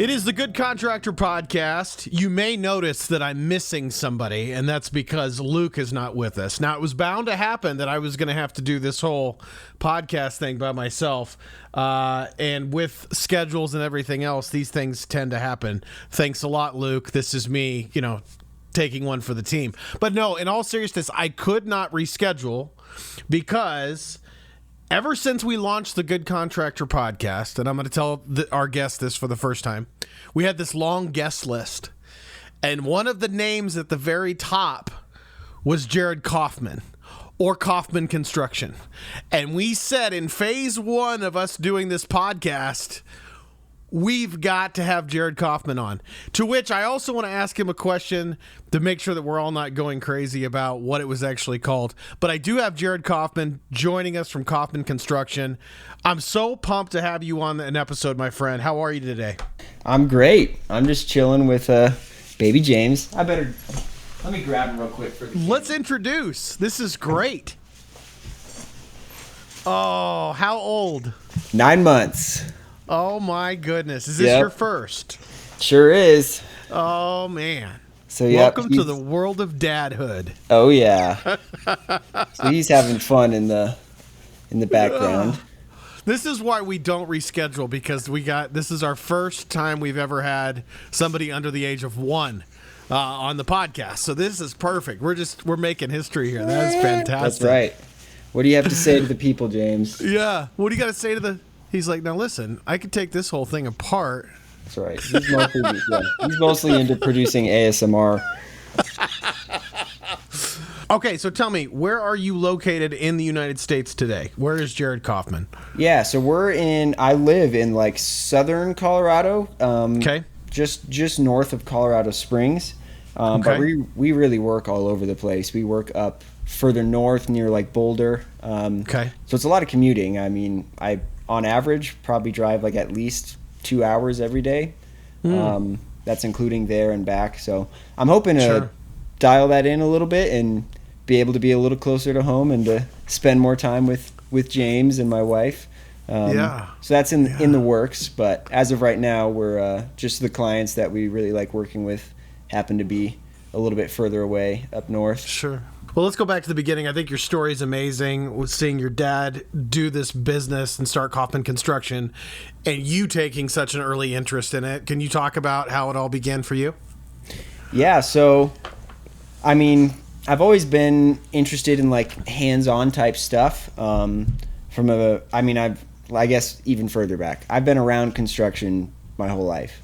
It is the Good Contractor podcast. You may notice that I'm missing somebody, and that's because Luke is not with us. Now, it was bound to happen that I was going to have to do this whole podcast thing by myself, and with schedules and everything else, these things tend to happen. Thanks a lot, Luke. This is me, taking one for the team. But no, in all seriousness, I could not reschedule because ever since we launched the Good Contractor podcast, and I'm going to tell our guest this for the first time, we had this long guest list. And one of the names at the very top was Jarod Coffman, or Coffman Construction. And we said in phase one of us doing this podcast, we've got to have Jarod Coffman on. To which I also want to ask him a question to make sure that we're all not going crazy about what it was actually called. But I do have Jarod Coffman joining us from Coffman Construction. I'm so pumped to have you on an episode, my friend. How are you today? I'm great. I'm just chilling with baby James. Let me grab him real quick for the camera. Let's introduce. This is great. Oh, how old? 9 months. Oh my goodness. Is this your first? Sure is. Oh man. So welcome to the world of dadhood. Oh yeah. So he's having fun in the background. This is why we don't reschedule, because this is our first time we've ever had somebody under the age of 1 on the podcast. So this is perfect. We're making history here. That is fantastic. That's right. What do you have to say to the people, James? Yeah. What do you got to say to the... He's like, now listen, I could take this whole thing apart. That's right. He's mostly into producing ASMR. Okay, so tell me, where are you located in the United States today? Where is Jarod Coffman? Yeah, so I live in southern Colorado. Okay. Just north of Colorado Springs. Okay. But we really work all over the place. We work up further north near Boulder. Okay. So it's a lot of commuting. I mean, I on average probably drive at least 2 hours every day. That's including there and back. So I'm hoping to dial that in a little bit and be able to be a little closer to home and to spend more time with James and my wife. So that's in the works. But as of right now, we're just the clients that we really like working with happen to be a little bit further away up north. Sure. Well, let's go back to the beginning. I think your story is amazing, with seeing your dad do this business and start Kaufman Construction, and you taking such an early interest in it. Can you talk about how it all began for you? Yeah, so, I mean, I've always been interested in hands-on type stuff. I guess even further back. I've been around construction my whole life.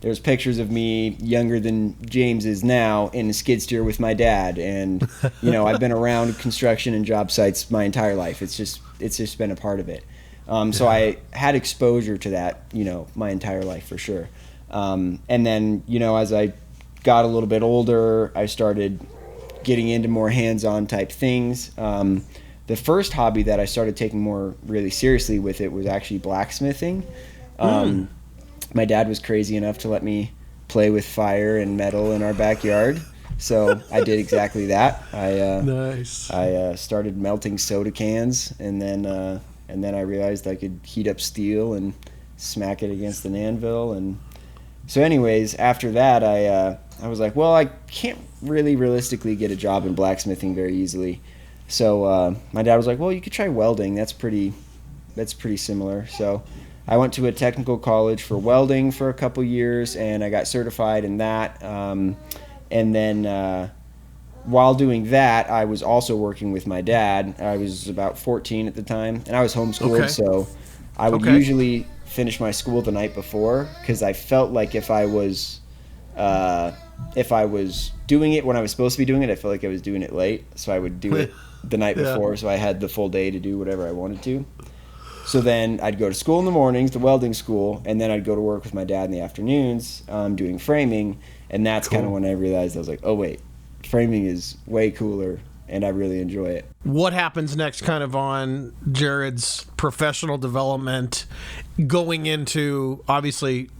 There's pictures of me younger than James is now in a skid steer with my dad, and I've been around construction and job sites my entire life. It's just been a part of it. So I had exposure to that, my entire life for sure. And then as I got a little bit older, I started getting into more hands-on type things. The first hobby that I started taking more really seriously with it was actually blacksmithing. My dad was crazy enough to let me play with fire and metal in our backyard, so I did exactly that. Nice. I started melting soda cans, and then I realized I could heat up steel and smack it against an anvil. And so, anyways, after that, I was like, well, I can't really realistically get a job in blacksmithing very easily. So my dad was like, well, you could try welding. That's pretty similar. So I went to a technical college for welding for a couple years, and I got certified in that. And then while doing that, I was also working with my dad. I was about 14 at the time, and I was homeschooled, so I would usually finish my school the night before, because I felt like if I was doing it when I was supposed to be doing it, I felt like I was doing it late. So I would do it the night before, so I had the full day to do whatever I wanted to. So then I'd go to school in the mornings, the welding school, and then I'd go to work with my dad in the afternoons doing framing. And that's kind of when I realized, I was like, oh, wait, framing is way cooler, and I really enjoy it. What happens next kind of on Jarod's professional development going into, obviously,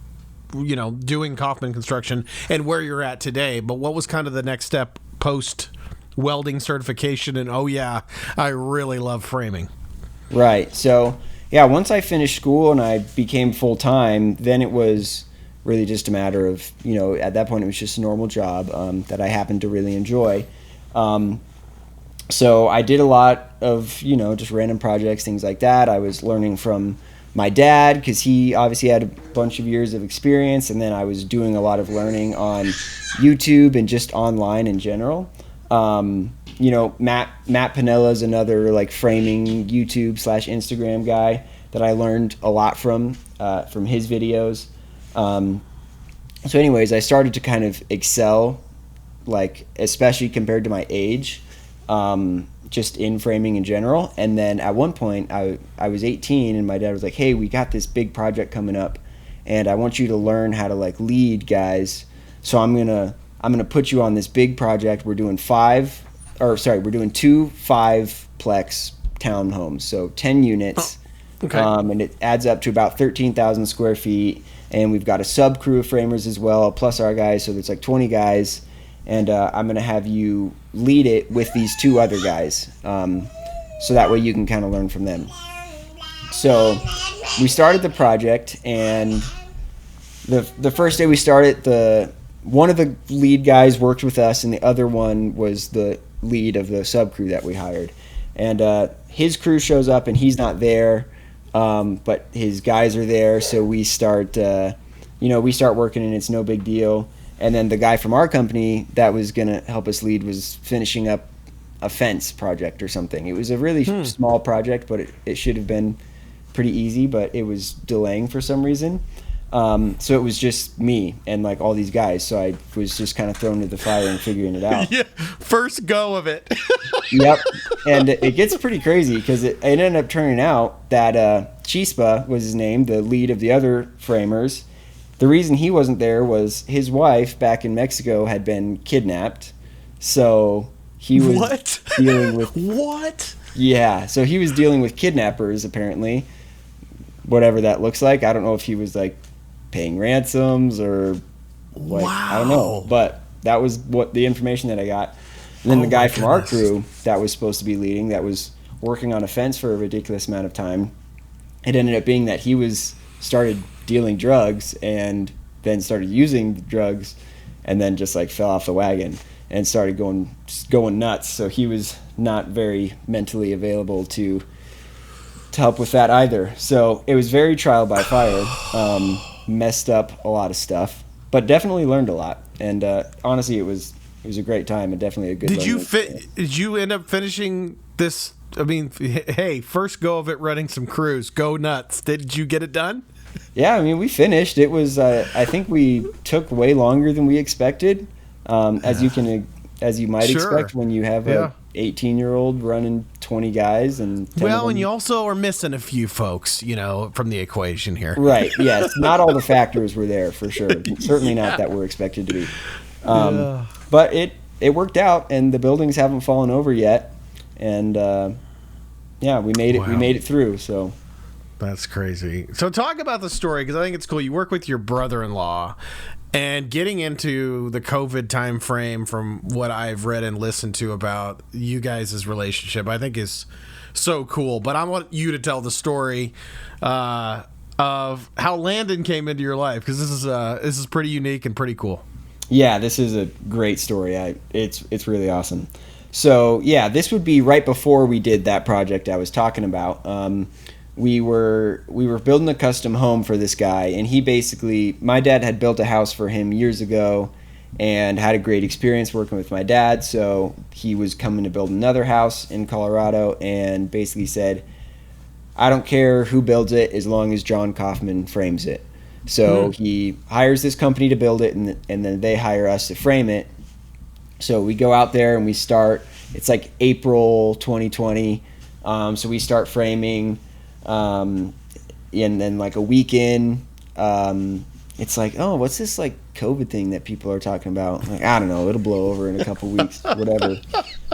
doing Kaufman Construction and where you're at today? But what was kind of the next step post welding certification and, I really love framing? Right. So yeah, once I finished school and I became full time, then it was really just a matter of, at that point it was just a normal job that I happened to really enjoy. So I did a lot of, just random projects, things like that. I was learning from my dad because he obviously had a bunch of years of experience, and then I was doing a lot of learning on YouTube and just online in general. Matt Pinella is another like framing YouTube / Instagram guy that I learned a lot from his videos. So anyways, I started to kind of excel, like especially compared to my age, just in framing in general. And then at one point I was 18 and my dad was like, hey, we got this big project coming up and I want you to learn how to like lead guys. So I'm going to put you on this big project. We're doing 2 5-plex townhomes. So 10 units. Oh, okay. And it adds up to about 13,000 square feet. And we've got a sub crew of framers as well, plus our guys. So there's like 20 guys. And I'm going to have you lead it with these 2 other guys. So that way you can kind of learn from them. So we started the project, and the first day we started, one of the lead guys worked with us, and the other one was the lead of the sub crew that we hired. And his crew shows up, and he's not there, but his guys are there. So we start working, and it's no big deal. And then the guy from our company that was going to help us lead was finishing up a fence project or something. It was a really small project, but it should have been pretty easy, but it was delaying for some reason. So it was just me and like all these guys. So I was just kind of thrown into the fire and figuring it out. Yeah, first go of it. Yep. And it gets pretty crazy because it ended up turning out that Chispa was his name, the lead of the other framers. The reason he wasn't there was his wife back in Mexico had been kidnapped. So he was dealing with... What? Yeah, so he was dealing with kidnappers, apparently. Whatever that looks like. I don't know if he was, like, paying ransoms or... like, wow. I don't know. But that was what the information that I got. And then the guy from our crew that was supposed to be leading, that was working on a fence for a ridiculous amount of time, it ended up being that he started dealing drugs and then started using drugs and then just like fell off the wagon and started going nuts. So he was not very mentally available to help with that either. So it was very trial by fire. Messed up a lot of stuff, but definitely learned a lot. And honestly, it was a great time and definitely a good. Did you end up finishing this? I mean, hey, first go of it running some crews. Go nuts. Did you get it done? Yeah, I mean, we finished. It was, I think we took way longer than we expected, as you might expect when you have a 18-year-old running 20 guys and 10 well, and you also are missing a few folks, from the equation here. Right. Yes. Not all the factors were there for sure. Certainly not that were expected to be. But it worked out, and the buildings haven't fallen over yet, and we made it. Wow. We made it through. So. That's crazy. So talk about the story, because I think it's cool. You work with your brother-in-law, and getting into the COVID time frame, from what I've read and listened to about you guys' relationship, I think is so cool. But I want you to tell the story of how Landon came into your life, because this is pretty unique and pretty cool. Yeah, this is a great story. It's really awesome. So yeah, this would be right before we did that project I was talking about. We were building a custom home for this guy, and my dad had built a house for him years ago and had a great experience working with my dad, so he was coming to build another house in Colorado and basically said, I don't care who builds it as long as Jarod Coffman frames it. So he hires this company to build it, and then they hire us to frame it. So we go out there and we start. It's like April 2020, so we start framing. And then like a week in, it's like, oh, what's this like COVID thing that people are talking about? Like, I don't know, it'll blow over in a couple weeks, whatever.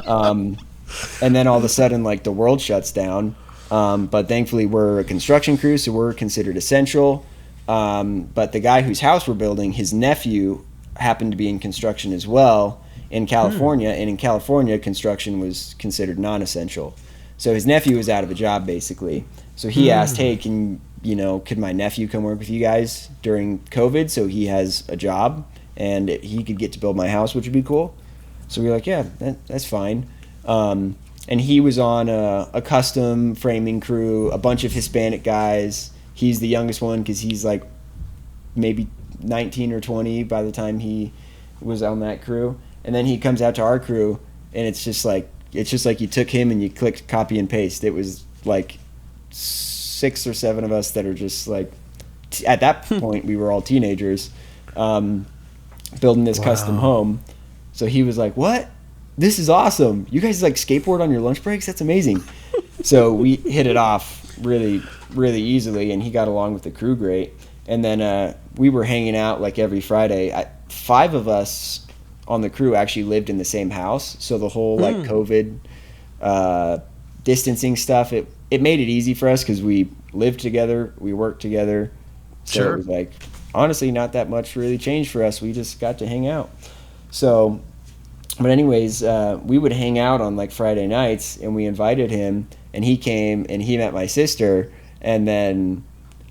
And then all of a sudden, like, the world shuts down. But thankfully we're a construction crew, so we're considered essential. But the guy whose house we're building, his nephew happened to be in construction as well in California. And in California, construction was considered non-essential. So his nephew was out of a job basically. So he asked, hey, could my nephew come work with you guys during COVID? So he has a job and he could get to build my house, which would be cool. So we were like, yeah, that's fine. And he was on a custom framing crew, a bunch of Hispanic guys. He's the youngest one because he's like maybe 19 or 20 by the time he was on that crew. And then he comes out to our crew, and it's just like you took him and you clicked copy and paste. It was like 6 or 7 of us that are just like, at that point we were all teenagers, building this custom home. So he was like, what? This is awesome. You guys like skateboard on your lunch breaks? That's amazing. So we hit it off really, really easily, and he got along with the crew great. And then we were hanging out like every Friday. 5 of us on the crew actually lived in the same house. So the whole like COVID distancing stuff, it made it easy for us because we lived together, we worked together. So it was like, honestly, not that much really changed for us. We just got to hang out. So, but anyways, we would hang out on like Friday nights, and we invited him, and he came and he met my sister, and then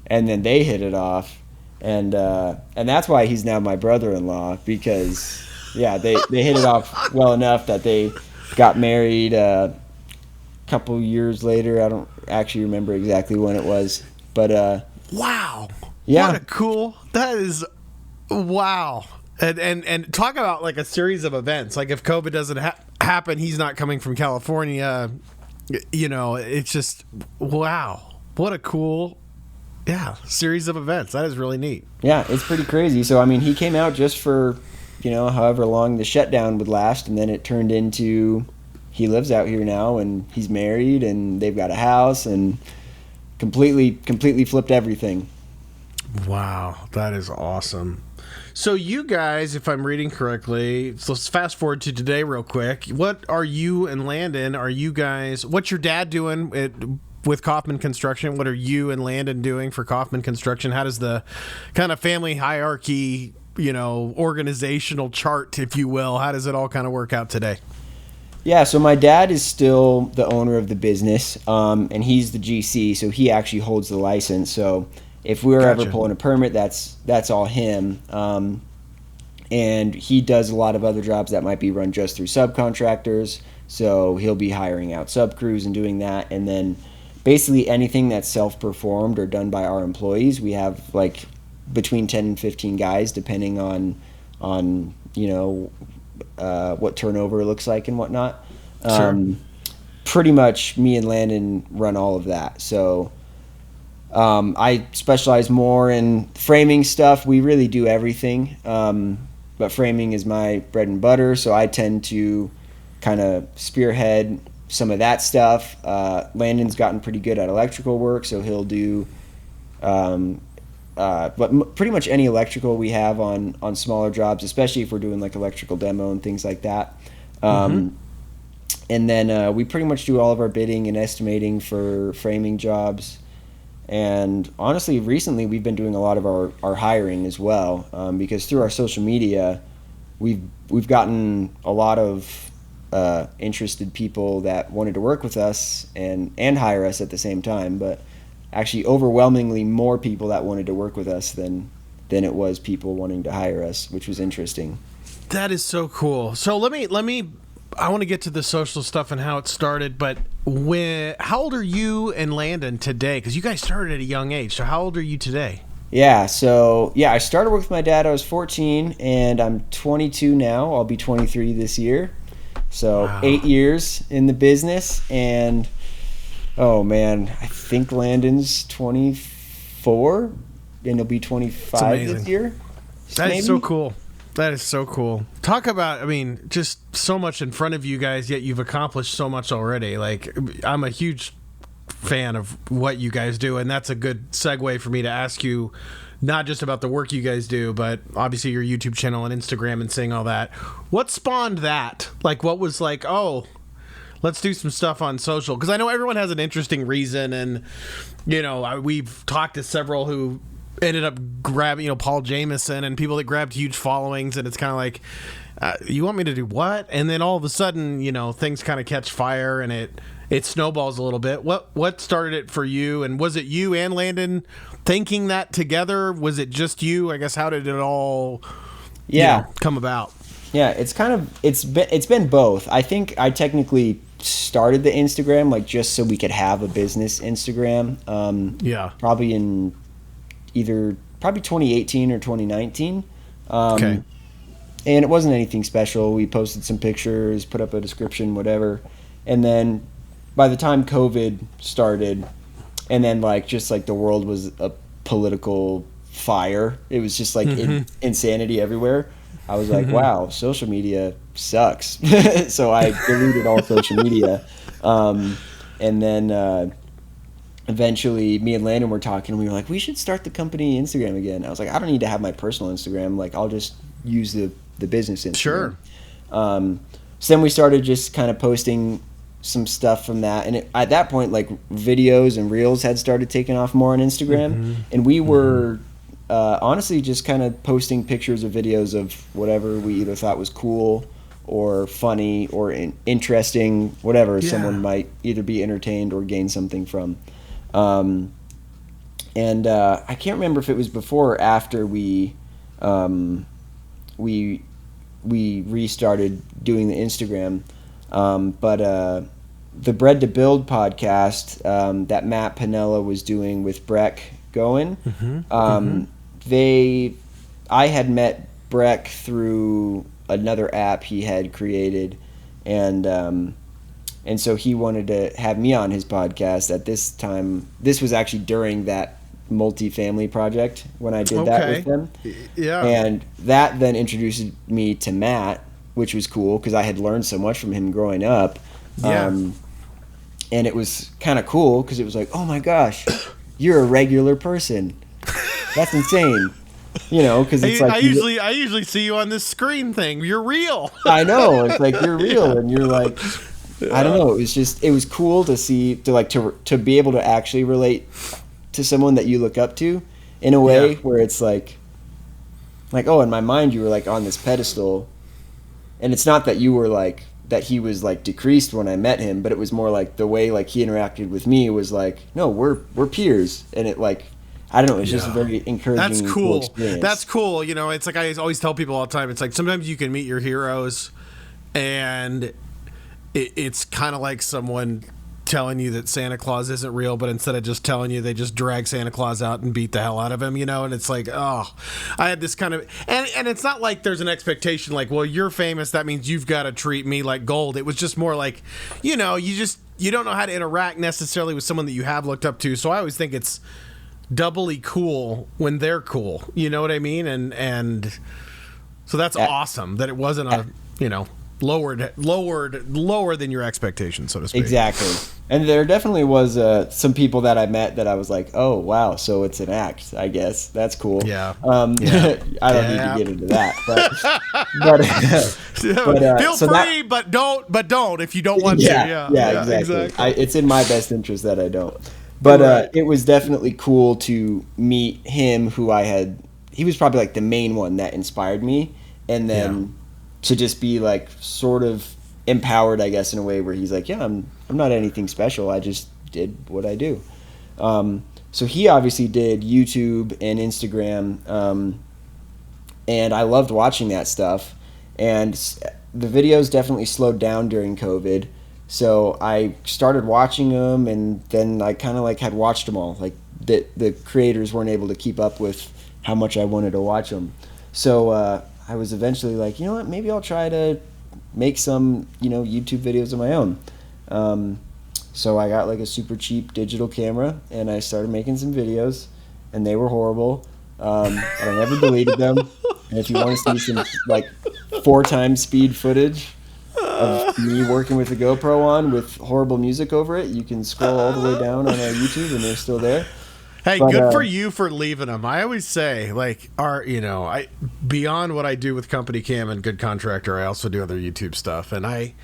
they hit it off, and that's why he's now my brother-in-law, because they hit it off well enough that they got married a couple years later. I don't actually remember exactly when it was, but wow, yeah, what a cool, that is, wow. And talk about like a series of events. Like if COVID doesn't happen, he's not coming from California. It's just, wow, what a cool, series of events. That is really neat. Yeah, it's pretty crazy. So I mean, he came out just for however long the shutdown would last, and then it turned into he lives out here now, and he's married, and they've got a house, and completely flipped everything. Wow, that is awesome. So you guys, if I'm reading correctly, so let's fast forward to today real quick. What are you and Landon, what's your dad doing with Kaufman Construction? What are you and Landon doing for Kaufman Construction? How does the kind of family hierarchy, organizational chart, if you will, how does it all kind of work out today? Yeah, so my dad is still the owner of the business, and he's the GC, so he actually holds the license. So if we were ever pulling a permit, that's all him. And he does a lot of other jobs that might be run just through subcontractors. So he'll be hiring out sub crews and doing that. And then basically anything that's self-performed or done by our employees, we have like between 10 and 15 guys, depending on what turnover looks like and whatnot. Pretty much me and Landon run all of that. So I specialize more in framing stuff. We really do everything, but framing is my bread and butter, so I tend to kind of spearhead some of that stuff. Landon's gotten pretty good at electrical work, so he'll do but pretty much any electrical we have on smaller jobs, especially if we're doing like electrical demo and things like that. And then we pretty much do all of our bidding and estimating for framing jobs. And honestly, recently we've been doing a lot of our hiring as well, because through our social media, we've gotten a lot of interested people that wanted to work with us and hire us at the same time. But actually, overwhelmingly more people that wanted to work with us than it was people wanting to hire us, which was interesting. That is so cool. So let me. I want to get to the social stuff and how it started, but how old are you and Landon today? Because you guys started at a young age. So how old are you today? Yeah, so I started working with my dad. I was 14, and I'm 22 now. I'll be 23 this year. So wow. 8 years in the business, and oh man, I think Landon's 24, and he'll be 25 this year. That is so cool. That is so cool. Talk about, just so much in front of you guys, yet you've accomplished so much already. Like, I'm a huge fan of what you guys do, and that's a good segue for me to ask you not just about the work you guys do, but obviously your YouTube channel and Instagram and saying all that. What spawned that? Like, what was like, oh, let's do some stuff on social? Because I know everyone has an interesting reason, and, we've talked to several who ended up grabbing, Paul Jameson and people that grabbed huge followings, and it's kind of like, you want me to do what? And then all of a sudden, things kind of catch fire, and it snowballs a little bit. What started it for you? And was it you and Landon thinking that together? Was it just you? I guess how did it all come about? Yeah, it's been both. I think I technically started the Instagram like just so we could have a business Instagram. Probably in probably 2018 or 2019. Okay. And it wasn't anything special. We posted some pictures, put up a description, whatever. And then by the time COVID started, and then just the world was a political fire, it was just insanity everywhere. I was like, wow, social media sucks. So I deleted all social media. And then eventually me and Landon were talking, and we were like, we should start the company Instagram again. I was like, I don't need to have my personal Instagram. I'll just use the business Instagram. Sure. So then we started just kind of posting some stuff from that. And at that point, videos and reels had started taking off more on Instagram. And we were honestly just kind of posting pictures or videos of whatever we either thought was cool or funny or interesting, whatever someone might either be entertained or gain something from. And I can't remember if it was before or after we restarted doing the Instagram. But the Bread to Build podcast that Matt Piniella was doing with Breck Goen, I had met Breck through another app he had created, and so he wanted to have me on his podcast. At this time, this was actually during that multifamily project when I did that with them. Yeah. And that then introduced me to Matt, which was cool because I had learned so much from him growing up. Yeah. And it was kind of cool because it was like, oh my gosh, you're a regular person. That's insane. Because it's I usually see you on this screen thing. You're real. I know. It's like you're real, and you're like, I don't know. It was cool to see, to be able to actually relate to someone that you look up to in a way where it's like, oh, in my mind you were on this pedestal, and it's not that you were that he was decreased when I met him, but it was more the way he interacted with me was no, we're peers, and it I don't know, it's just a very encouraging. That's cool. Experience. That's cool. It's I always tell people all the time, it's sometimes you can meet your heroes, and it's kind of like someone telling you that Santa Claus isn't real, but instead of just telling you, they just drag Santa Claus out and beat the hell out of him, and it's I had this kind of, and it's not like there's an expectation well, you're famous, that means you've got to treat me like gold. It was just more you don't know how to interact necessarily with someone that you have looked up to. So I always think it's doubly cool when they're cool, you know what I mean? And so that's awesome that it wasn't lower than your expectations, so to speak. Exactly. And there definitely was some people that I met that I was like, oh wow, so it's an act, I guess. That's cool. Yeah. I don't need to get into that, but feel free, but don't if you don't want to. Yeah, exactly. It's in my best interest that I don't. But it was definitely cool to meet him, he was probably the main one that inspired me, and then to just be sort of empowered, I guess, in a way where he's I'm not anything special, I just did what I do. So he obviously did YouTube and Instagram, and I loved watching that stuff, and the videos definitely slowed down during COVID. So I started watching them, and then I kind of had watched them all. The creators weren't able to keep up with how much I wanted to watch them. So I was eventually you know what, maybe I'll try to make some, YouTube videos of my own. So I got a super cheap digital camera, and I started making some videos, and they were horrible. And I never deleted them. And if you want to see some 4x speed footage of me working with a GoPro on with horrible music over it, you can scroll all the way down on our YouTube, and they're still there. Hey, good for you for leaving them. I always say, beyond what I do with Company Cam and Good Contractor, I also do other YouTube stuff, and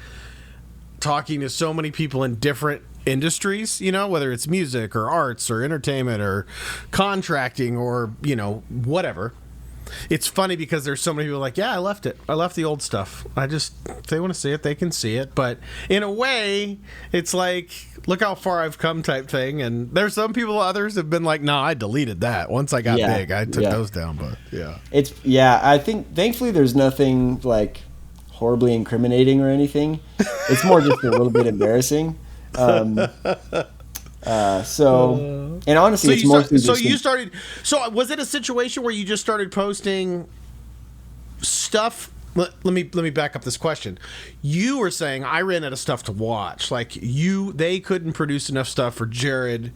talking to so many people in different industries, whether it's music or arts or entertainment or contracting or, whatever. it's funny because there's so many people like, yeah, I left it. I left the old stuff. If they want to see it, they can see it. But in a way, it's like, look how far I've come type thing. And there's some people, others have been like, no, I deleted that. Once I got big, I took those down. But I think thankfully there's nothing like horribly incriminating or anything. It's more just a little bit embarrassing. And honestly, it's mostly So was it a situation where you just started posting stuff? Let me back up this question. You were saying I ran out of stuff to watch. Like they couldn't produce enough stuff for Jarod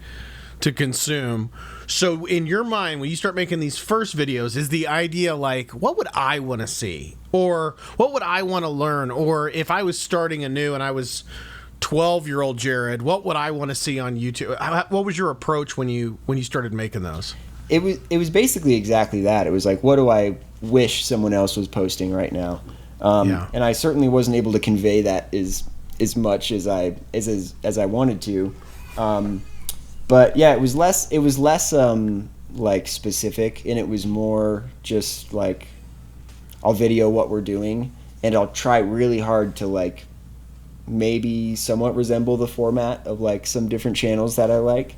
to consume. So in your mind, when you start making these first videos, is the idea like, what would I want to see? Or what would I want to learn? Or if I was starting anew and I was 12-year-old Jarod, what would I want to see on YouTube? What was your approach when you started making those? It was basically exactly that. It was like, what do I wish someone else was posting right now? And I certainly wasn't able to convey that as much as I wanted to. But yeah, it was less like specific, and it was more just like, I'll video what we're doing, and I'll try really hard to like maybe somewhat resemble the format of like some different channels that I like.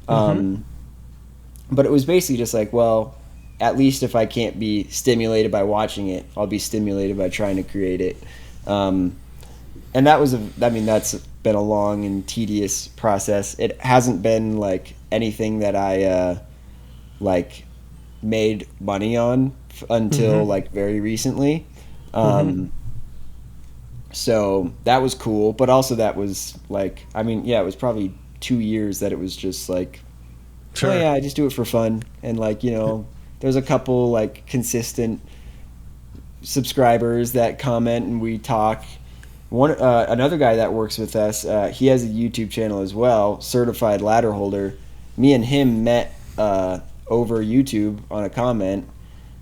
But it was basically just like, well, at least if I can't be stimulated by watching it, I'll be stimulated by trying to create it. And that's been a long and tedious process. It hasn't been like anything that I like made money on until like very recently. So that was cool, but also that was like, it was probably 2 years that it was just like, oh yeah, I just do it for fun. And like, there's a couple like consistent subscribers that comment and we talk. Another guy that works with us, he has a YouTube channel as well, Certified Ladder Holder. Me and him met over YouTube on a comment,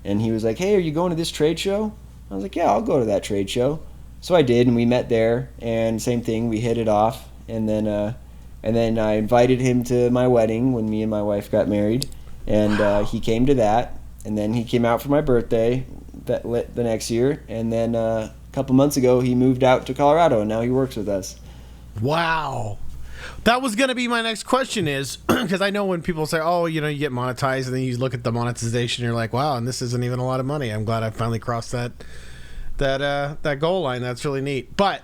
and he was like, hey, are you going to this trade show? I was like, yeah, I'll go to that trade show. So I did, and we met there, and same thing, we hit it off, and then I invited him to my wedding when me and my wife got married, and he came to that, and then he came out for my birthday the next year, and then a couple months ago he moved out to Colorado, and now he works with us. Wow. That was going to be my next question is, because I know when people say, oh, you get monetized, and then you look at the monetization, you're like, wow, and this isn't even a lot of money. I'm glad I finally crossed that goal line. That's really neat. But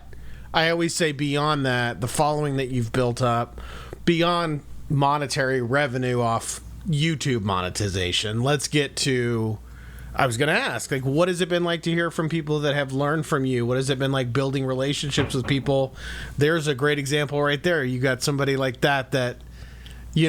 I always say beyond that, the following that you've built up, beyond monetary revenue off YouTube monetization, let's get to, I was going to ask, like, what has it been like to hear from people that have learned from you? What has it been like building relationships with people? There's a great example right there. You got somebody like that you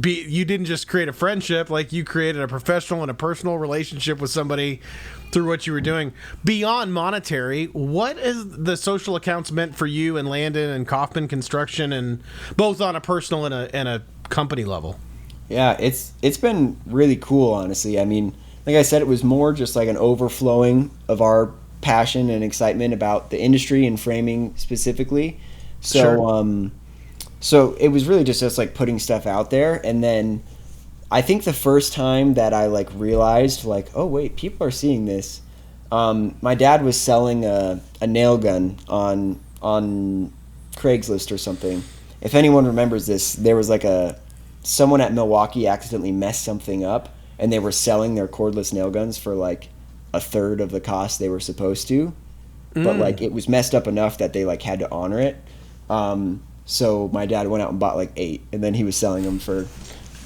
didn't just create a friendship, like you created a professional and a personal relationship with somebody through what you were doing. Beyond monetary, what is the social accounts meant for you and Landon and Coffman Construction, and both on a personal and a company level? Yeah, it's been really cool, honestly. I mean, like I said, it was more just like an overflowing of our passion and excitement about the industry and framing specifically. So, so it was really just us like putting stuff out there. And then I think the first time that I like realized like, oh wait, people are seeing this. My dad was selling a nail gun on Craigslist or something. If anyone remembers this, there was like someone at Milwaukee accidentally messed something up, and they were selling their cordless nail guns for like a third of the cost they were supposed to. But like it was messed up enough that they like had to honor it. So my dad went out and bought like 8, and then he was selling them for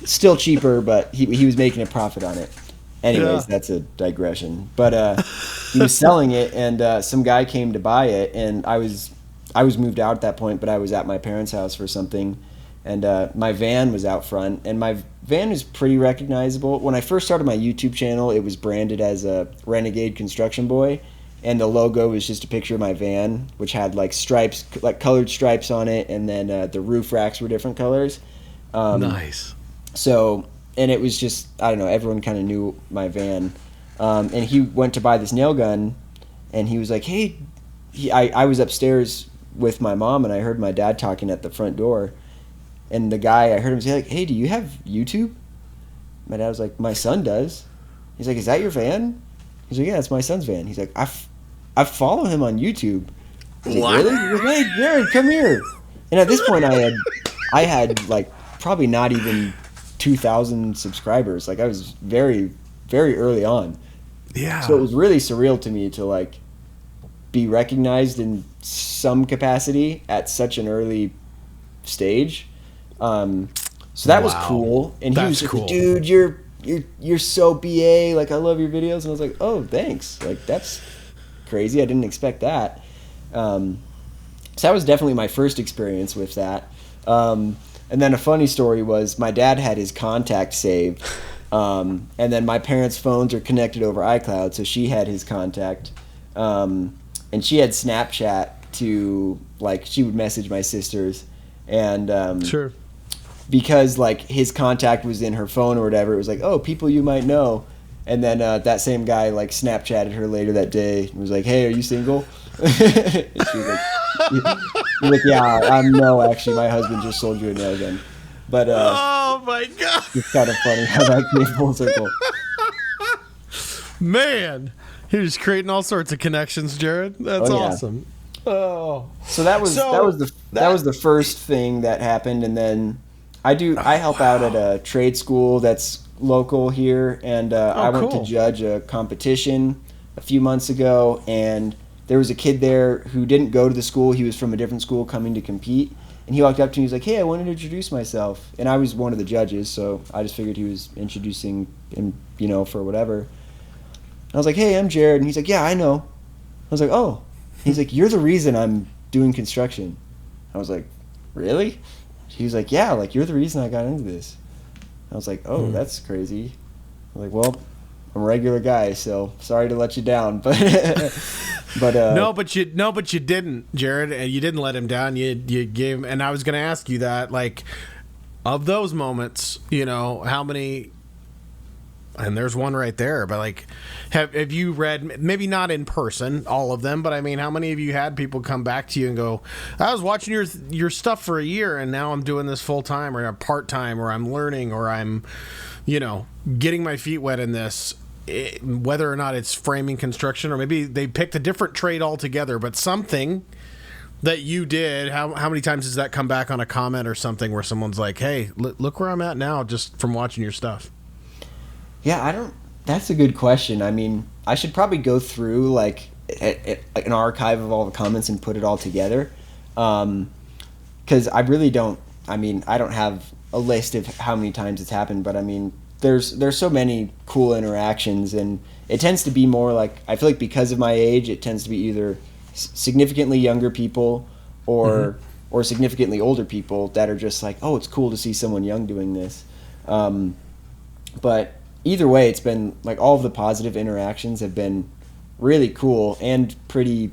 still cheaper, but he was making a profit on it. Anyways, that's a digression. But he was selling it, and some guy came to buy it, and I was moved out at that point, but I was at my parents' house for something, and my van was out front, and my van is pretty recognizable. When I first started my YouTube channel, it was branded as a Renegade Construction Boy, and the logo was just a picture of my van, which had like stripes, like colored stripes on it, and then the roof racks were different colors. Nice. So, and it was just, I don't know, everyone kind of knew my van. And he went to buy this nail gun, and he was like, hey, I was upstairs with my mom, and I heard my dad talking at the front door. And the guy, I heard him say like, hey, do you have YouTube? My dad was like, my son does. He's like, is that your van? He's like, yeah, it's my son's van. He's like, I follow him on YouTube. I was like, really? He's like, hey, Jarod, come here. And at this point, I had like probably not even 2,000 subscribers. Like I was very, very early on. Yeah. So it was really surreal to me to like be recognized in some capacity at such an early stage. So that was cool. And he was like, cool. Dude, you're so BA. Like I love your videos. And I was like, oh, thanks. Like that's crazy. I didn't expect that. So that was definitely my first experience with that. And then a funny story was my dad had his contact saved. And then my parents' phones are connected over iCloud, so she had his contact. And she had Snapchat to, like, she would message my sisters. And sure. Because, like, his contact was in her phone or whatever, it was like, oh, people you might know. And then that same guy, like, Snapchatted her later that day and was like, hey, are you single? And she was like, yeah, no, actually, my husband just sold you a nail gun. But oh my god, it's kind of funny how that came full circle. Man, you're just creating all sorts of connections, Jarod. That's awesome. Oh, so that was the first thing that happened, and then I help out at a trade school that's local here, and I went to judge a competition a few months ago, and there was a kid there who didn't go to the school. He was from a different school coming to compete. And he walked up to me, he was like, hey, I wanted to introduce myself. And I was one of the judges, so I just figured he was introducing him, you know, for whatever. And I was like, hey, I'm Jarod. And he's like, yeah, I know. I was like, oh. He's like, you're the reason I'm doing construction. I was like, really? He was like, yeah, like, you're the reason I got into this. I was like, oh, that's crazy. I was like, well, I'm a regular guy, so sorry to let you down. But no, but you didn't, Jarod, and you didn't let him down. You gave him, and I was going to ask you that, like, of those moments, you know, how many? And there's one right there, but like, have you read? Maybe not in person, all of them, but I mean, how many of you had people come back to you and go, "I was watching your stuff for a year, and now I'm doing this full time, or part time, or I'm learning, or I'm, you know, getting my feet wet in this." Whether or not it's framing construction, or maybe they picked a different trade altogether, but something that you did, how many times does that come back on a comment or something where someone's like, hey, look where I'm at now just from watching your stuff? Yeah, that's a good question. I mean, I should probably go through like an archive of all the comments and put it all together. Because I really don't, I mean, I don't have a list of how many times it's happened, but I mean, there's so many cool interactions, and it tends to be more like, I feel like because of my age, it tends to be either significantly younger people or significantly older people that are just like, oh, it's cool to see someone young doing this. But either way, it's been like all of the positive interactions have been really cool and pretty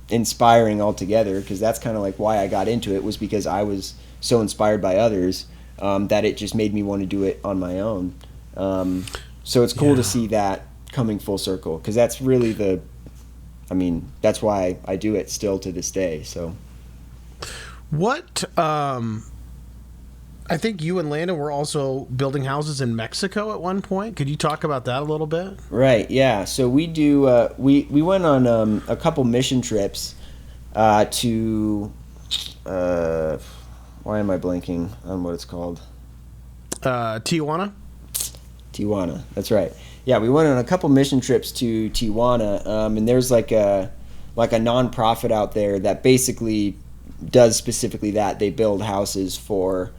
inspiring altogether, because that's kind of like why I got into it, was because I was so inspired by others that it just made me want to do it on my own. So it's cool to see that coming full circle, because that's really that's why I do it still to this day. So what, I think you and Landon were also building houses in Mexico at one point. Could you talk about that a little bit? Right. Yeah. So we do, we went on a couple mission trips to, why am I blanking on what it's called? Tijuana? Tijuana, that's right. Yeah, we went on a couple mission trips to Tijuana, and there's like a nonprofit out there that basically does specifically that. They build houses for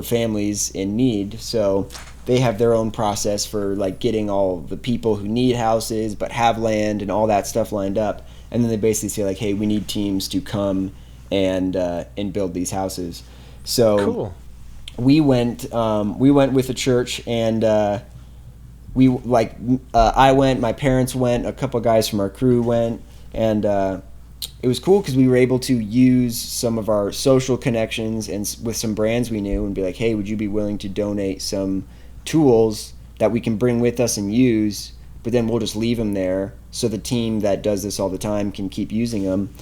families in need. So they have their own process for like getting all the people who need houses but have land and all that stuff lined up, and then they basically say like, hey, we need teams to come and build these houses. So cool. We went with a church, and I went, my parents went, a couple guys from our crew went, and it was cool because we were able to use some of our social connections and with some brands we knew and be like, hey, would you be willing to donate some tools that we can bring with us and use, but then we'll just leave them there so the team that does this all the time can keep using them.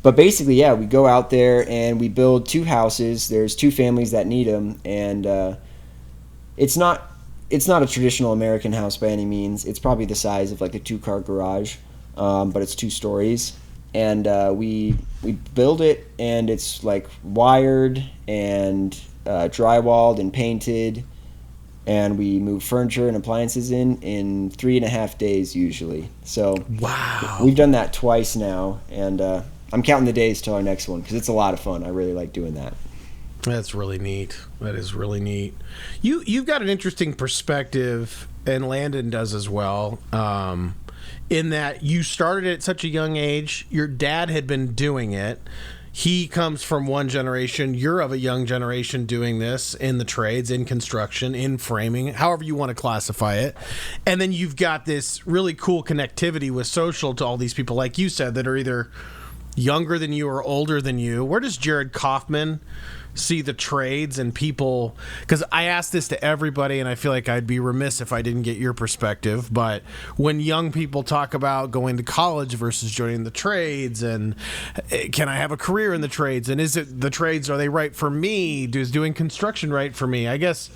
But basically, yeah, we go out there and we build 2 houses. There's 2 families that need them, and it's not it's not a traditional American house by any means. It's probably the size of like a 2-car garage, but it's 2 stories. And we build it, and it's like wired and drywalled and painted, and we move furniture and appliances in 3.5 days usually. So wow, we've done that twice now, and I'm counting the days till our next one because it's a lot of fun. I really like doing that. That's really neat. That is really neat. You've got an interesting perspective, and Landon does as well. In that you started at such a young age. Your dad had been doing it. He comes from one generation. You're of a young generation doing this in the trades, in construction, in framing, however you want to classify it. And then you've got this really cool connectivity with social to all these people, like you said, that are either younger than you or older than you. Where does Jarod Coffman see the trades and people? Because I ask this to everybody, and I feel like I'd be remiss if I didn't get your perspective. But when young people talk about going to college versus joining the trades, and can I have a career in the trades, and is it the trades, are they right for me? Is doing construction right for me? I guess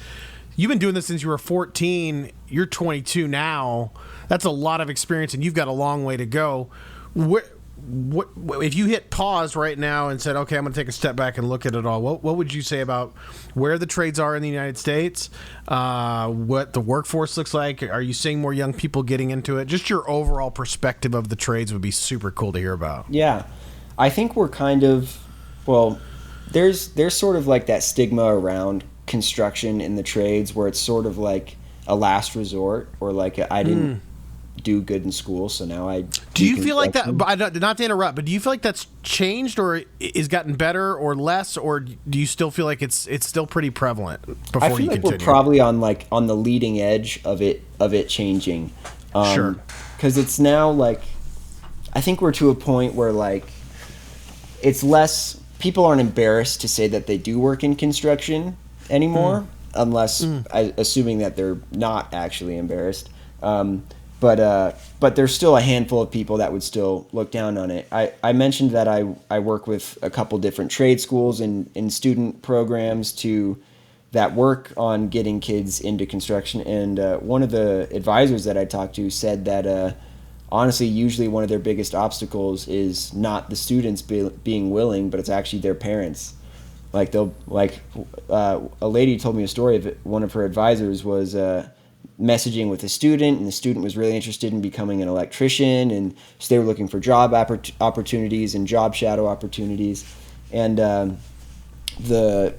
you've been doing this since you were 14. You're 22 now. That's a lot of experience, and you've got a long way to go. What if you hit pause right now and said, okay, I'm going to take a step back and look at it all? What would you say about where the trades are in the United States? What the workforce looks like? Are you seeing more young people getting into it? Just your overall perspective of the trades would be super cool to hear about. Yeah, I think we're kind of, well, there's sort of like that stigma around construction in the trades where it's sort of like a last resort, or like I didn't do good in school, so now I do you feel like that? Not to interrupt, but do you feel like that's changed, or is gotten better, or less, or do you still feel like it's still pretty prevalent? Before I feel you like continue, we're probably on the leading edge of it changing. Sure, because it's now like, I think we're to a point where like it's less, people aren't embarrassed to say that they do work in construction anymore, unless assuming that they're not actually embarrassed. But there's still a handful of people that would still look down on it. I mentioned that I work with a couple different trade schools and student programs that work on getting kids into construction. And one of the advisors that I talked to said that honestly, usually one of their biggest obstacles is not the students being willing, but it's actually their parents. Like a lady told me a story of one of her advisors was messaging with a student, and the student was really interested in becoming an electrician, and so they were looking for job opportunities and job shadow opportunities. And the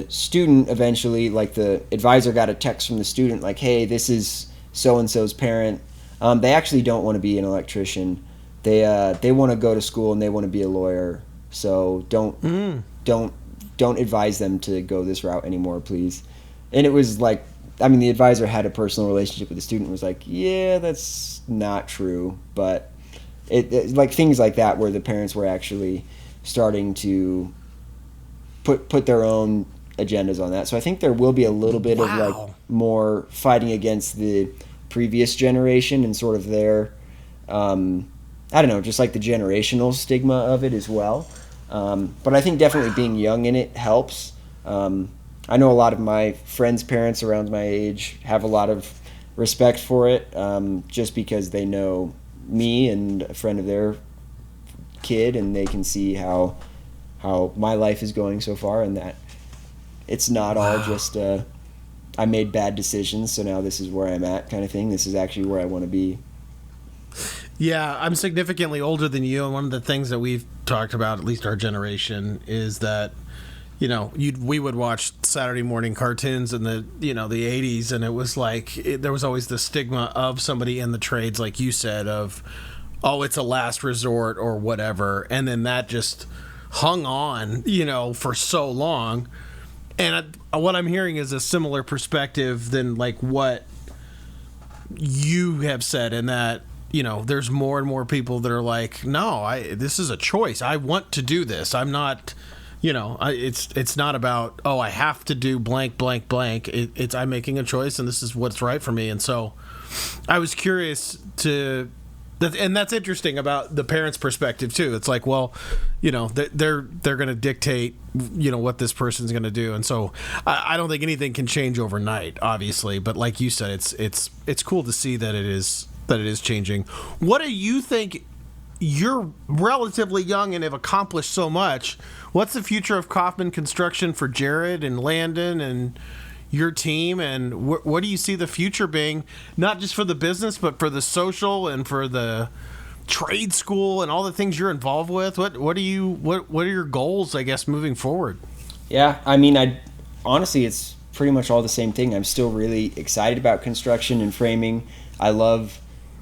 student eventually, like the advisor got a text from the student like, hey, this is so-and-so's parent. They actually don't want to be an electrician. They want to go to school and they want to be a lawyer. So don't advise them to go this route anymore, please. And it was like, I mean, the advisor had a personal relationship with the student, was like, yeah, that's not true. But it like things like that where the parents were actually starting to put their own agendas on that. So I think there will be a little bit of like more fighting against the previous generation and sort of their, I don't know, just like the generational stigma of it as well. But I think definitely being young in it helps. I know a lot of my friends' parents around my age have a lot of respect for it, just because they know me and a friend of their kid, and they can see how my life is going so far, and that it's not all just I made bad decisions, so now this is where I'm at kind of thing. This is actually where I want to be. Yeah, I'm significantly older than you, and one of the things that we've talked about, at least our generation, is that we would watch Saturday morning cartoons in the 80s, and it was like there was always the stigma of somebody in the trades, like you said, of, oh, it's a last resort or whatever, and then that just hung on, for so long. And what I'm hearing is a similar perspective than like what you have said, in that there's more and more people that are like, no, this is a choice. I want to do this. I'm not. It's not about, oh, I have to do blank, blank, blank. It's I'm making a choice, and this is what's right for me. And so I was curious to And that's interesting about the parents' perspective too. It's like, well, they're going to dictate, what this person's going to do, and so I don't think anything can change overnight, obviously. But like you said, it's cool to see that it is changing. What do you think? You're relatively young and have accomplished so much. What's the future of Coffman Construction for Jarod and Landon and your team, and what do you see the future being, not just for the business but for the social and for the trade school and all the things you're involved with? What are your goals, I guess, moving forward? Yeah, I mean, honestly, it's pretty much all the same thing. I'm still really excited about construction and framing. I love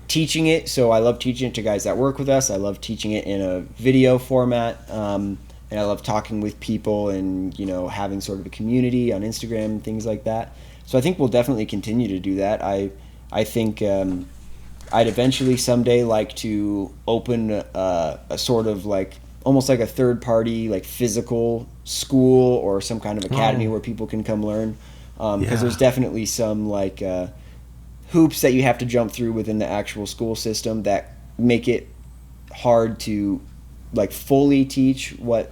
teaching it, so I love teaching it to guys that work with us. I love teaching it in a video format, and I love talking with people and, having sort of a community on Instagram and things like that. So I think we'll definitely continue to do that. I think I'd eventually someday like to open a sort of like almost like a third party, like physical school or some kind of academy where people can come learn. Because there's definitely some like hoops that you have to jump through within the actual school system that make it hard to like fully teach what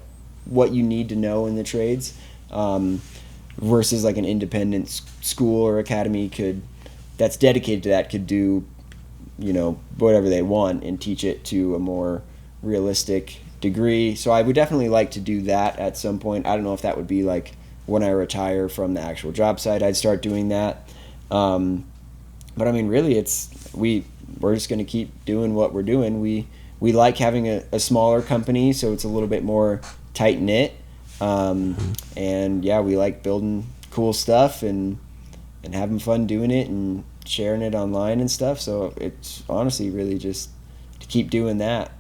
you need to know in the trades, versus like an independent school or academy that's dedicated to that could do whatever they want and teach it to a more realistic degree. So I would definitely like to do that at some point. I don't know if that would be like when I retire from the actual job site I'd start doing that, but I mean really we're just going to keep doing what we're doing. We like having a smaller company, so it's a little bit more tight knit, and we like building cool stuff and having fun doing it and sharing it online and stuff. So it's honestly really just to keep doing that.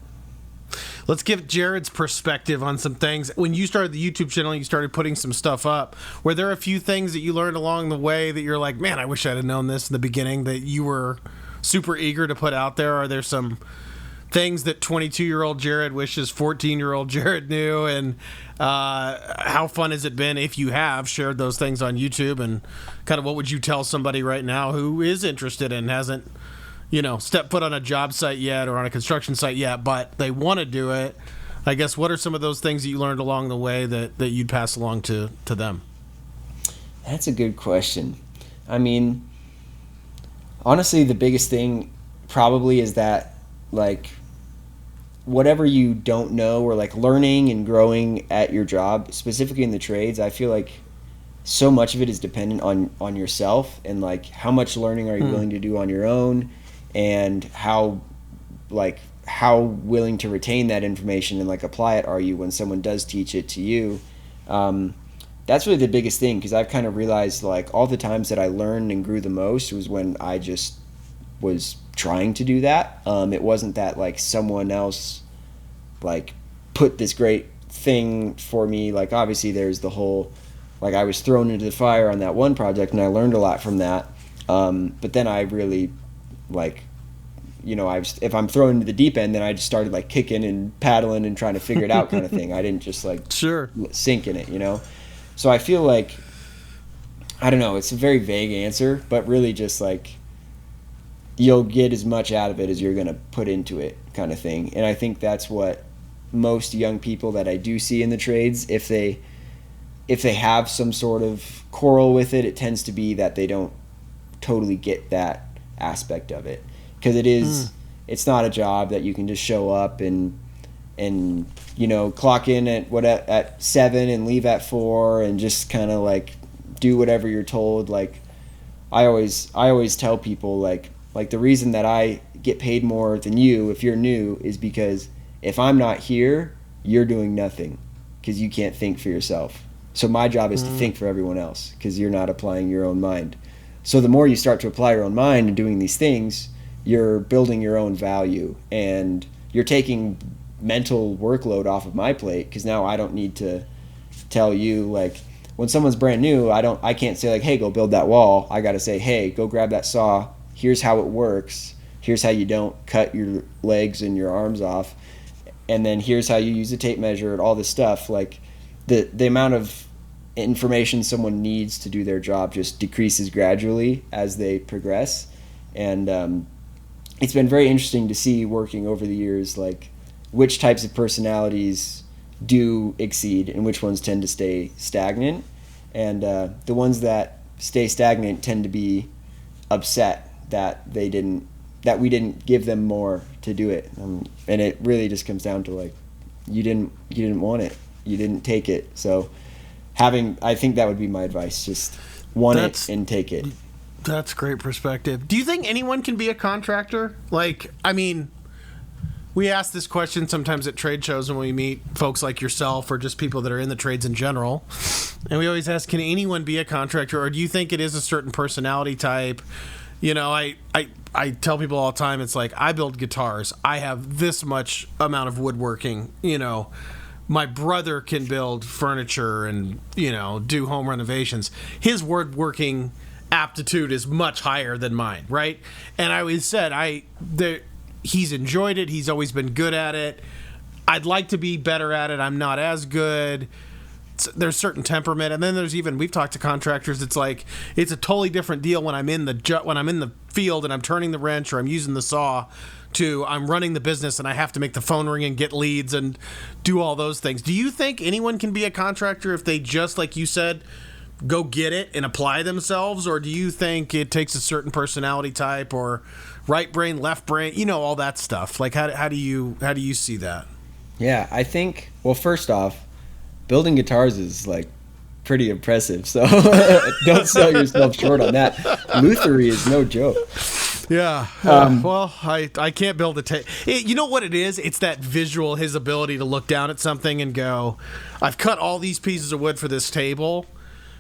Let's give Jarod's perspective on some things. When you started the YouTube channel, you started putting some stuff up. Were there a few things that you learned along the way that you're like, man, I wish I'd have known this in the beginning, that you were super eager to put out there? Are there some things that 22-year-old Jarod wishes 14-year-old Jarod knew? And how fun has it been, if you have shared those things on YouTube? And kind of what would you tell somebody right now who is interested and hasn't stepped foot on a job site yet or on a construction site yet, but they want to do it? I guess, what are some of those things that you learned along the way that you'd pass along to them? That's a good question. I mean, honestly, the biggest thing probably is that, like, whatever you don't know, or like learning and growing at your job, specifically in the trades, I feel like so much of it is dependent on yourself, and like how much learning are you willing to do on your own, and how willing to retain that information and like apply it are you when someone does teach it to you. That's really the biggest thing, because I've kind of realized like all the times that I learned and grew the most was when I just was trying to do that. It wasn't that like someone else like put this great thing for me. Like obviously there's the whole, like I was thrown into the fire on that one project and I learned a lot from that. But then I really like, if I'm thrown into the deep end, then I just started like kicking and paddling and trying to figure it out kind of thing. I didn't just like sink in it, So I feel like, I don't know, it's a very vague answer, but really just like you'll get as much out of it as you're going to put into it kind of thing. And I think that's what most young people that I do see in the trades, if they have some sort of quarrel with it, it tends to be that they don't totally get that aspect of it. Because it's not a job that you can just show up and clock in at 7 and leave at 4 and just kind of like do whatever you're told. Like I always tell people like the reason that I get paid more than you if you're new is because if I'm not here, you're doing nothing because you can't think for yourself. So my job is to think for everyone else because you're not applying your own mind. So the more you start to apply your own mind and doing these things, you're building your own value and you're taking mental workload off of my plate, because now I don't need to tell you, like when someone's brand new, I can't say like, hey, go build that wall. I got to say, hey, go grab that saw. Here's how it works. Here's how you don't cut your legs and your arms off. And then here's how you use a tape measure and all this stuff. Like the amount of information someone needs to do their job just decreases gradually as they progress. And it's been very interesting to see working over the years, like which types of personalities do exceed and which ones tend to stay stagnant. And the ones that stay stagnant tend to be upset that we didn't give them more to do it. And it really just comes down to like, you didn't want it, you didn't take it. So I think that would be my advice. Just want it and take it. That's great perspective. Do you think anyone can be a contractor? Like, I mean, we ask this question sometimes at trade shows when we meet folks like yourself or just people that are in the trades in general. And we always ask, can anyone be a contractor? Or do you think it is a certain personality type? You know, I tell people all the time, it's like, I build guitars. I have this much amount of woodworking. You know, my brother can build furniture and, you know, do home renovations. His woodworking aptitude is much higher than mine, right? And I always said, he's enjoyed it. He's always been good at it. I'd like to be better at it. I'm not as good. There's certain temperament, and then we've talked to contractors. It's like it's a totally different deal when I'm in the field and I'm turning the wrench or I'm using the saw, to I'm running the business and I have to make the phone ring and get leads and do all those things. Do you think anyone can be a contractor if they just, like you said, go get it and apply themselves, or do you think it takes a certain personality type or right brain, left brain, you know, all that stuff? Like how do you see that? Yeah, I think, well, first off, building guitars is like pretty impressive. So don't sell yourself short on that. Luthery is no joke. Yeah. Well, I can't build you know what it is? It's that visual, his ability to look down at something and go, I've cut all these pieces of wood for this table.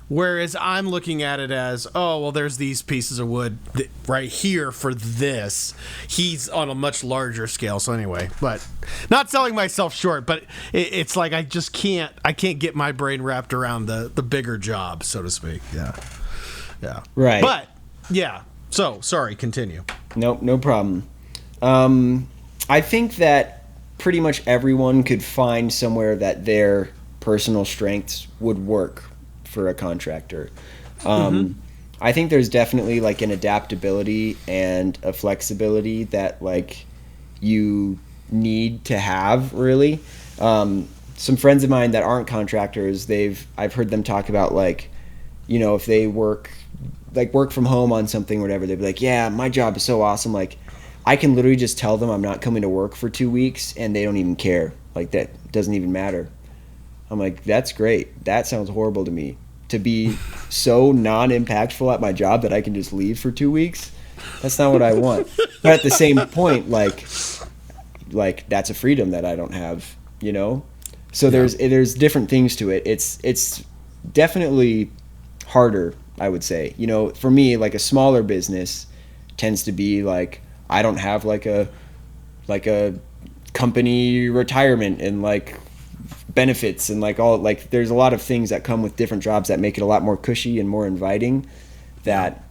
Whereas I'm looking at it as, oh, well, there's these pieces of wood right here for this. He's on a much larger scale. So anyway, but not selling myself short, but it's like I can't get my brain wrapped around the bigger job, so to speak. Yeah. Yeah. Right. But, yeah. So, sorry, continue. Nope, no problem. I think that pretty much everyone could find somewhere that their personal strengths would work for a contractor. I think there's definitely like an adaptability and a flexibility that like you need to have, really. Some friends of mine that aren't contractors, I've heard them talk about, like, you know, if they work from home on something or whatever, they'd be like, yeah, my job is so awesome. Like, I can literally just tell them I'm not coming to work for 2 weeks and they don't even care. Like, that doesn't even matter. I'm like, that's great. That sounds horrible to me. To be so non-impactful at my job that I can just leave for 2 weeks, that's not what I want. But at the same point, like that's a freedom that I don't have, you know? So yeah. There's different things to it. It's definitely harder, I would say. You know, for me, like a smaller business tends to be like, I don't have like a company retirement and like benefits and like all, like there's a lot of things that come with different jobs that make it a lot more cushy and more inviting that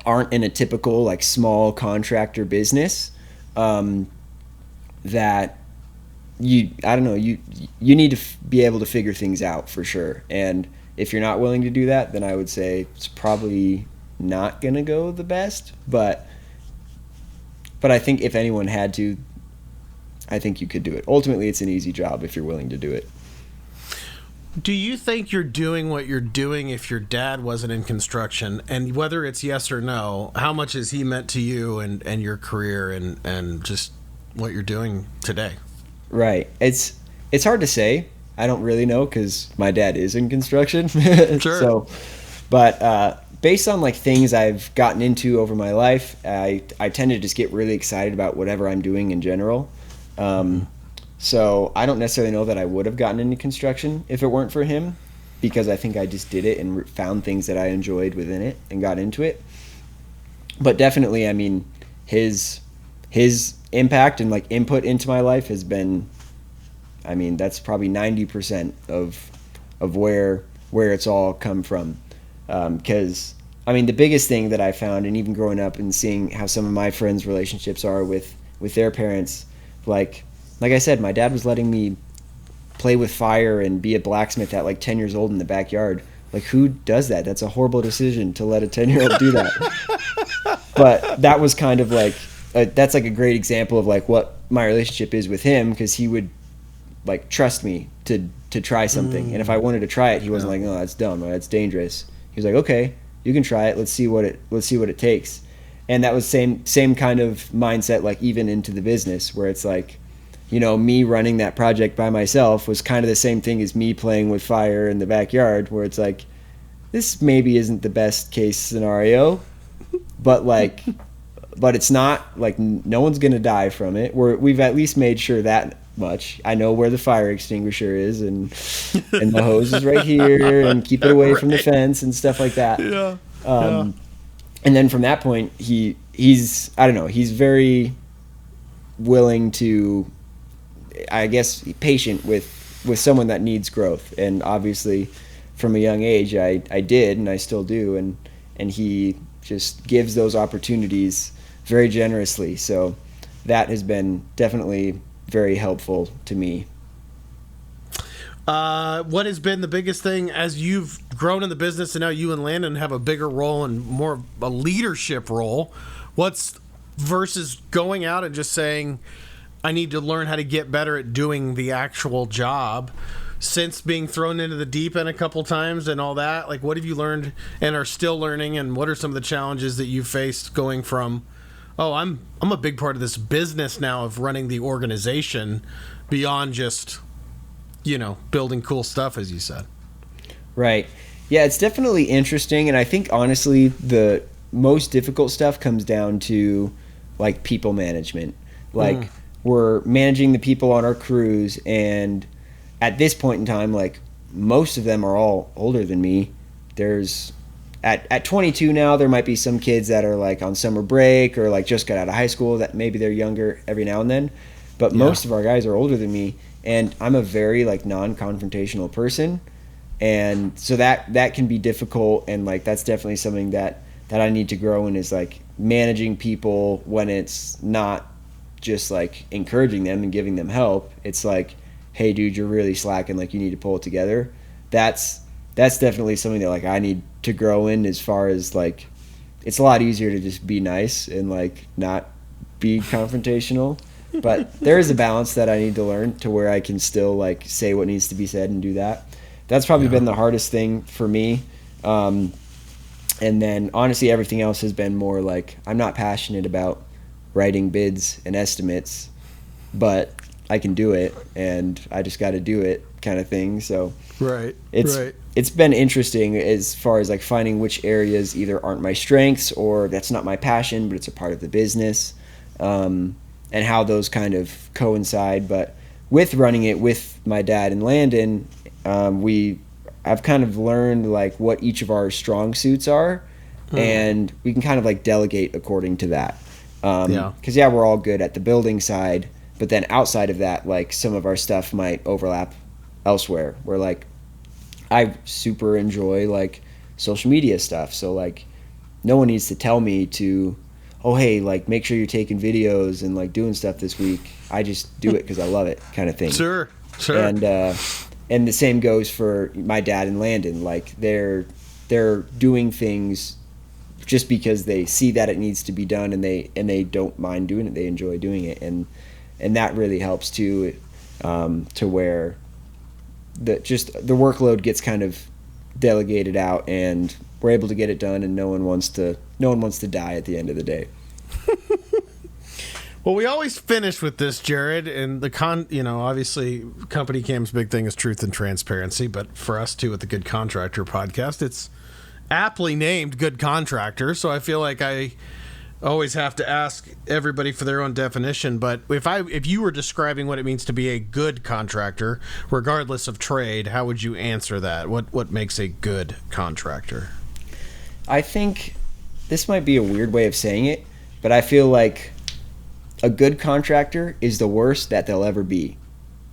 aren't in a typical like small contractor business, that you need to be able to figure things out for sure. And if you're not willing to do that, then I would say it's probably not gonna go the best, but I think if anyone had to, I think you could do it. Ultimately, it's an easy job if you're willing to do it. Do you think you're doing what you're doing if your dad wasn't in construction? And whether it's yes or no, how much has he meant to you and your career and just what you're doing today? Right. It's hard to say. I don't really know because my dad is in construction. Sure. So, but based on like things I've gotten into over my life, I tend to just get really excited about whatever I'm doing in general. So I don't necessarily know that I would have gotten into construction if it weren't for him, because I think I just did it and found things that I enjoyed within it and got into it. But definitely, I mean, his impact and like input into my life has been, I mean, that's probably 90% of where it's all come from. 'Cause I mean, the biggest thing that I found, and even growing up and seeing how some of my friends' relationships are with their parents, like I said, my dad was letting me play with fire and be a blacksmith at like 10 years old in the backyard. Like, who does that? That's a horrible decision to let a 10-year-old do that. But that was kind of like that's like a great example of like what my relationship is with him, because he would like trust me to try something, and if I wanted to try it, he wasn't like, no, that's dumb or that's dangerous. He was like, okay, you can try it. Let's see what it takes. And that was same kind of mindset, like even into the business, where it's like, you know, me running that project by myself was kind of the same thing as me playing with fire in the backyard, where it's like, this maybe isn't the best case scenario, but like, but it's not like no one's gonna die from it. We've at least made sure that much. I know where the fire extinguisher is, and the hose is right here, and keep it away from the fence and stuff like that. Yeah. And then from that point, he's I don't know, he's very willing to, I guess, patient with someone that needs growth. And obviously from a young age, I did, and I still do, and he just gives those opportunities very generously. So that has been definitely very helpful to me. What has been the biggest thing as you've grown in the business, and now you and Landon have a bigger role and more of a leadership role? What's versus going out and just saying, I need to learn how to get better at doing the actual job, since being thrown into the deep end a couple times and all that? Like, what have you learned and are still learning, and what are some of the challenges that you faced going from, oh, I'm a big part of this business now of running the organization, beyond just, you know, building cool stuff, as you said? Right. Yeah, it's definitely interesting. And I think, honestly, the most difficult stuff comes down to, like, people management. Like, we're managing the people on our crews, and at this point in time, like, most of them are all older than me. There's, at 22 now, there might be some kids that are, like, on summer break or, like, just got out of high school that maybe they're younger every now and then. But most of our guys are older than me. And I'm a very, like, non-confrontational person, and so that can be difficult. And, like, that's definitely something that I need to grow in, is like managing people when it's not just like encouraging them and giving them help. It's like, hey, dude, you're really slacking, like, you need to pull it together. That's definitely something that, like, I need to grow in, as far as, like, it's a lot easier to just be nice and, like, not be confrontational. But there is a balance that I need to learn, to where I can still, like, say what needs to be said and do that. That's probably been the hardest thing for me. And then, honestly, everything else has been more like, I'm not passionate about writing bids and estimates, but I can do it, and I just got to do it, kind of thing. So it's been interesting as far as, like, finding which areas either aren't my strengths or that's not my passion, but it's a part of the business. And how those kind of coincide. But with running it with my dad and Landon, I've kind of learned, like, what each of our strong suits are, and we can kind of, like, delegate according to that. Because we're all good at the building side, but then outside of that, like, some of our stuff might overlap elsewhere. Where, like, I super enjoy, like, social media stuff, so, like, no one needs to tell me to, oh, hey, like, make sure you're taking videos and, like, doing stuff this week. I just do it because I love it, kind of thing. Sure. And the same goes for my dad and Landon. Like, they're doing things just because they see that it needs to be done, and they don't mind doing it. They enjoy doing it, and that really helps too, to where the workload gets kind of delegated out, and we're able to get it done, and no one wants to die at the end of the day. Well, we always finish with this, Jarod, and obviously Company Cam's big thing is truth and transparency, but for us too, with the Good Contractor podcast, it's aptly named Good Contractor, so I feel like I always have to ask everybody for their own definition. But if you were describing what it means to be a good contractor, regardless of trade, how would you answer that? What makes a good contractor? I think this might be a weird way of saying it, but I feel like a good contractor is the worst that they'll ever be,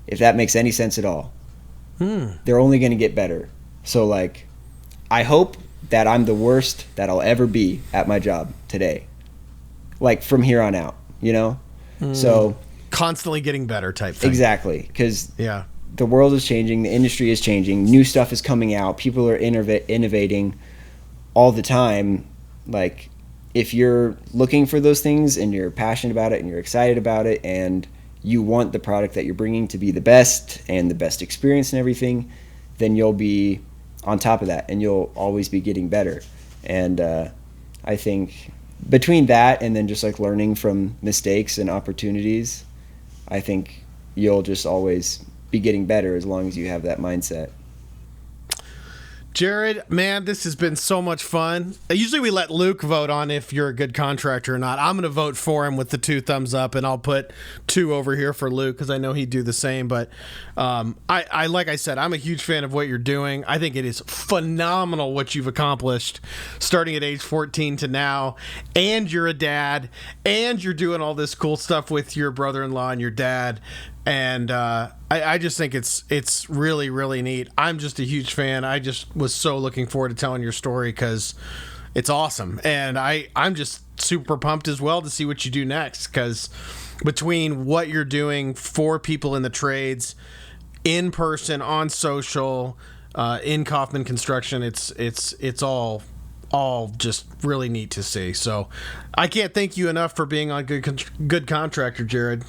if that makes any sense at all. They're only going to get better. So, like, I hope that I'm the worst that I'll ever be at my job today, like, from here on out, you know? So constantly getting better type thing. Exactly, because the world is changing, the industry is changing, new stuff is coming out, people are innovating all the time. Like, if you're looking for those things and you're passionate about it and you're excited about it and you want the product that you're bringing to be the best and the best experience and everything, then you'll be on top of that and you'll always be getting better. And I think between that and then just like learning from mistakes and opportunities, I think you'll just always be getting better as long as you have that mindset. Jarod, man, this has been so much fun. Usually we let Luke vote on if you're a good contractor or not. I'm going to vote for him with the 2 thumbs up, and I'll put 2 over here for Luke because I know he'd do the same. But I like I said, I'm a huge fan of what you're doing. I think it is phenomenal what you've accomplished starting at age 14 to now. And you're a dad, and you're doing all this cool stuff with your brother-in-law and your dad. And I just think it's really, really neat. I'm just a huge fan. I just was so looking forward to telling your story because it's awesome. And I'm just super pumped as well to see what you do next, because between what you're doing for people in the trades, in person, on social, in Coffman Construction, it's all just really neat to see. So I can't thank you enough for being on Good Contractor, Jarod.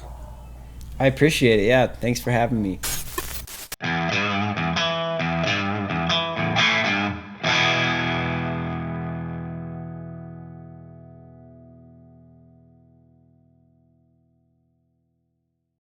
I appreciate it. Yeah, thanks for having me.